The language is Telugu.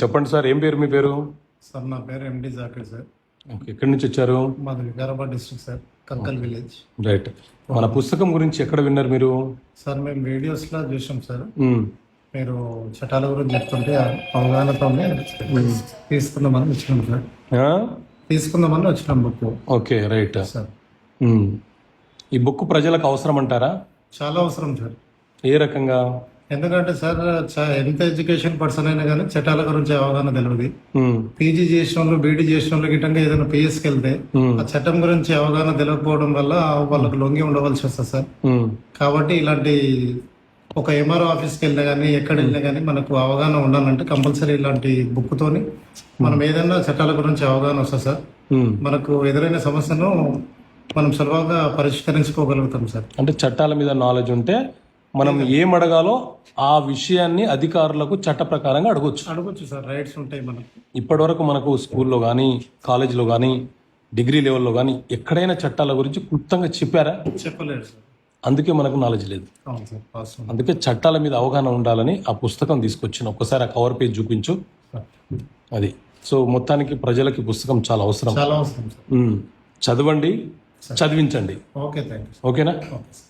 చెప్పండి సార్, ఏం పేరు మీ పేరు? సార్ నా పేరు ఎండి జాకిర్ సార్. ఓకే, ఎక్కడి నుంచి వచ్చారు? మాది Vikarabad district sir, Karkal village. Right. మన పుస్తకం గురించి ఎక్కడ విన్నారు మీరు? సార్ మేము వీడియోస్లో చూసాం సార్. మ్మ్. మీరు చట్టాల గురించి చెప్తుంటే అవగాహనతోనే తీసుకుందామని వచ్చినాం సార్. ఆ? తీసుకుందామని వచ్చినాం బుక్. ఓకే, రైట్ సార్ మ్మ్. ఈ బుక్ ప్రజలకు అవసరం అంటారా? చాలా అవసరం సార్. ఏ రకంగా? ఎందుకంటే సార్ ఎంత ఎడ్యుకేషన్ పర్సన్ అయినా కానీ చట్టాల గురించి అవగాహన తెలియదు. మ్మ్. పీజీ చేసిన వాళ్ళు, బీడీ చేసిన వాళ్ళు గిట్టంగా ఏదైనా పిఎస్కి వెళ్తే ఆ చట్టం గురించి అవగాహన తెలియకపోవడం వల్ల వాళ్ళకు లొంగి ఉండవలసి వస్తుంది సార్. మ్మ్. కాబట్టి ఇలాంటి ఒక ఎంఆర్ఓ ఆఫీస్కి వెళ్ళినా కానీ ఎక్కడ వెళ్ళినా కానీ మనకు అవగాహన ఉండాలంటే కంపల్సరీ ఇలాంటి బుక్తోని మనం ఏదైనా చట్టాల గురించి అవగాహన వస్తుంది సార్. మ్మ్. మనకు ఎదురైన సమస్యను మనం సులభంగా పరిష్కరించుకోగలుగుతాం సార్. అంటే చట్టాల మీద నాలెడ్జ్ ఉంటే మనం ఏం అడగాలో ఆ విషయాన్ని అధికారులకు చట్ట ప్రకారంగా అడగొచ్చు సార్. రైట్స్ ఉంటాయి మనకు. ఇప్పటివరకు మనకు స్కూల్లో కానీ కాలేజీలో కానీ డిగ్రీ లెవెల్లో కానీ ఎక్కడైనా చట్టాల గురించి క్లుప్తంగా చెప్పారా? చెప్పలేరు సార్. అందుకే మనకు నాలెడ్జ్ లేదు. అవును సార్, వాస్తవం. అందుకే చట్టాల మీద అవగాహన ఉండాలని ఆ పుస్తకం తీసుకొచ్చిన ఒక్కసారి ఆ కవర్ పేజ్ చూపించు. అది సో మొత్తానికి ప్రజలకి పుస్తకం చాలా అవసరం. చాలా అవసరం సార్. చదవండి, చదివించండి. Okay, thank you. ఓకేనా? Okay sir.